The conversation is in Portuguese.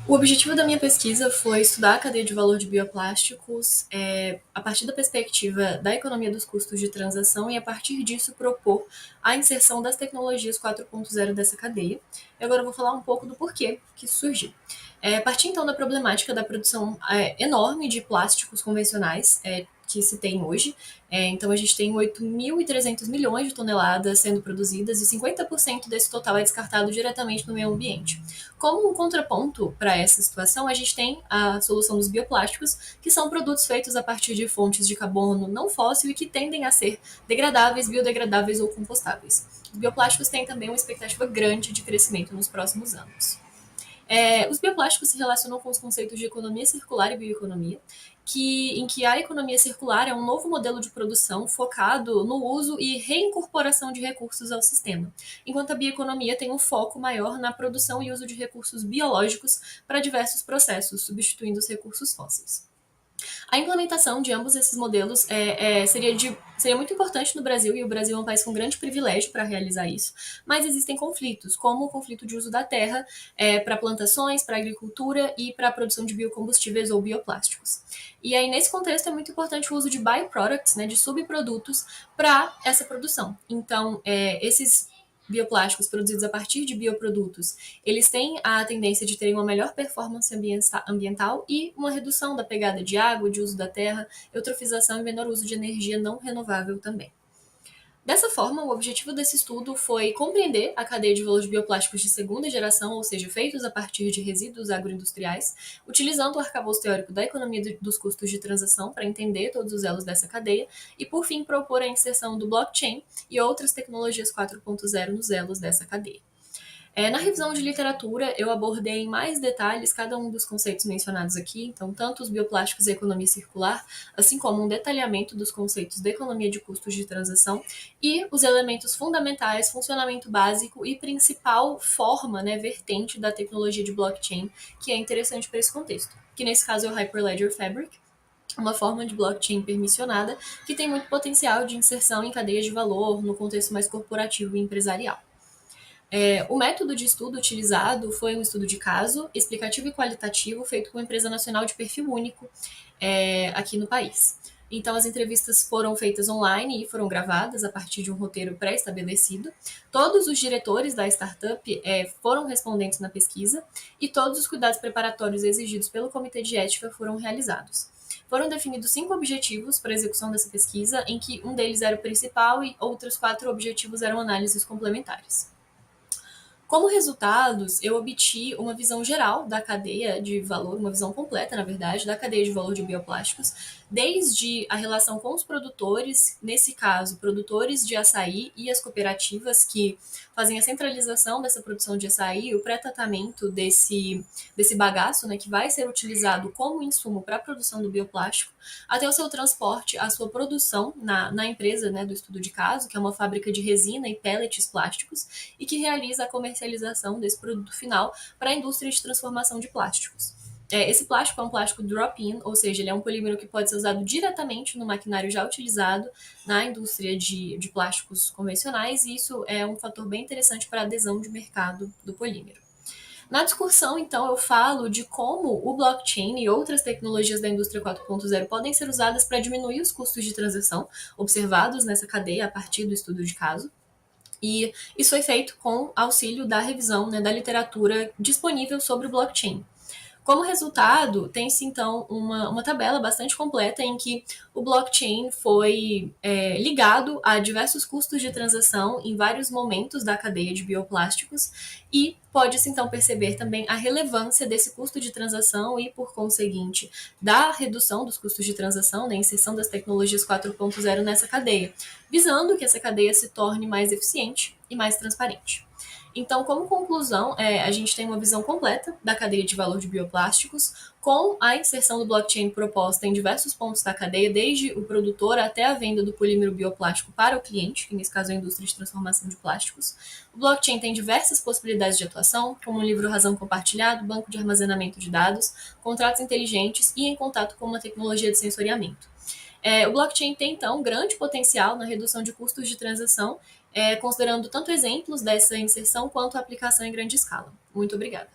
O objetivo da minha pesquisa foi estudar a cadeia de valor de bioplásticos a partir da perspectiva da economia dos custos de transação e, a partir disso, propor a inserção das tecnologias 4.0 dessa cadeia. E agora eu vou falar um pouco do porquê que isso surgiu. A partir então da problemática da produção enorme de plásticos convencionais que se tem hoje. Então, a gente tem 8.300 milhões de toneladas sendo produzidas e 50% desse total é descartado diretamente no meio ambiente. Como um contraponto para essa situação, a gente tem a solução dos bioplásticos, que são produtos feitos a partir de fontes de carbono não fóssil e que tendem a ser degradáveis, biodegradáveis ou compostáveis. Os bioplásticos têm também uma expectativa grande de crescimento nos próximos anos. Os bioplásticos se relacionam com os conceitos de economia circular e bioeconomia, em que a economia circular é um novo modelo de produção focado no uso e reincorporação de recursos ao sistema, enquanto a bioeconomia tem um foco maior na produção e uso de recursos biológicos para diversos processos, substituindo os recursos fósseis. A implementação de ambos esses modelos seria muito importante no Brasil, e o Brasil é um país com grande privilégio para realizar isso, mas existem conflitos, como o conflito de uso da terra para plantações, para agricultura e para a produção de biocombustíveis ou bioplásticos. E aí, nesse contexto, é muito importante o uso de byproducts, né, de subprodutos, para essa produção. Então, esses bioplásticos produzidos a partir de bioprodutos, eles têm a tendência de terem uma melhor performance ambiental e uma redução da pegada de água, de uso da terra, eutrofização e menor uso de energia não renovável também. Dessa forma, o objetivo desse estudo foi compreender a cadeia de valor de bioplásticos de segunda geração, ou seja, feitos a partir de resíduos agroindustriais, utilizando o arcabouço teórico da economia dos custos de transação para entender todos os elos dessa cadeia e, por fim, propor a inserção do blockchain e outras tecnologias 4.0 nos elos dessa cadeia. Na revisão de literatura, eu abordei em mais detalhes cada um dos conceitos mencionados aqui, então, tanto os bioplásticos e a economia circular, assim como um detalhamento dos conceitos da economia de custos de transação e os elementos fundamentais, funcionamento básico e principal forma, né, vertente da tecnologia de blockchain, que é interessante para esse contexto, que nesse caso é o Hyperledger Fabric, uma forma de blockchain permissionada que tem muito potencial de inserção em cadeias de valor no contexto mais corporativo e empresarial. O método de estudo utilizado foi um estudo de caso, explicativo e qualitativo, feito com uma empresa nacional de perfil único aqui no país. Então, as entrevistas foram feitas online e foram gravadas a partir de um roteiro pré-estabelecido. Todos os diretores da startup foram respondentes na pesquisa e todos os cuidados preparatórios exigidos pelo Comitê de Ética foram realizados. Foram definidos 5 objetivos para a execução dessa pesquisa, em que um deles era o principal e outros 4 objetivos eram análises complementares. Como resultados, eu obti uma visão geral da cadeia de valor, uma visão completa, na verdade, da cadeia de valor de bioplásticos, desde a relação com os produtores, nesse caso, produtores de açaí e as cooperativas que fazem a centralização dessa produção de açaí, o pré-tratamento desse bagaço, né, que vai ser utilizado como insumo para a produção do bioplástico, até o seu transporte, a sua produção na empresa, né, do estudo de caso, que é uma fábrica de resina e pellets plásticos, e que realiza a comercialização desse produto final para a indústria de transformação de plásticos. Esse plástico é um plástico drop-in, ou seja, ele é um polímero que pode ser usado diretamente no maquinário já utilizado na indústria de plásticos convencionais, e isso é um fator bem interessante para a adesão de mercado do polímero. Na discussão, então, eu falo de como o blockchain e outras tecnologias da indústria 4.0 podem ser usadas para diminuir os custos de transação observados nessa cadeia a partir do estudo de caso. E isso foi feito com auxílio da revisão, né, da literatura disponível sobre o blockchain. Como resultado, tem-se então uma tabela bastante completa em que o blockchain foi ligado a diversos custos de transação em vários momentos da cadeia de bioplásticos, e pode-se então perceber também a relevância desse custo de transação e, por conseguinte, da redução dos custos de transação, né, inserção das tecnologias 4.0 nessa cadeia, visando que essa cadeia se torne mais eficiente e mais transparente. Então, como conclusão, a gente tem uma visão completa da cadeia de valor de bioplásticos, com a inserção do blockchain proposta em diversos pontos da cadeia, desde o produtor até a venda do polímero bioplástico para o cliente, que nesse caso é a indústria de transformação de plásticos. O blockchain tem diversas possibilidades de atuação, como um livro razão compartilhado, banco de armazenamento de dados, contratos inteligentes e em contato com uma tecnologia de sensoriamento. O blockchain tem, então, grande potencial na redução de custos de transação, considerando tanto exemplos dessa inserção quanto a aplicação em grande escala. Muito obrigada.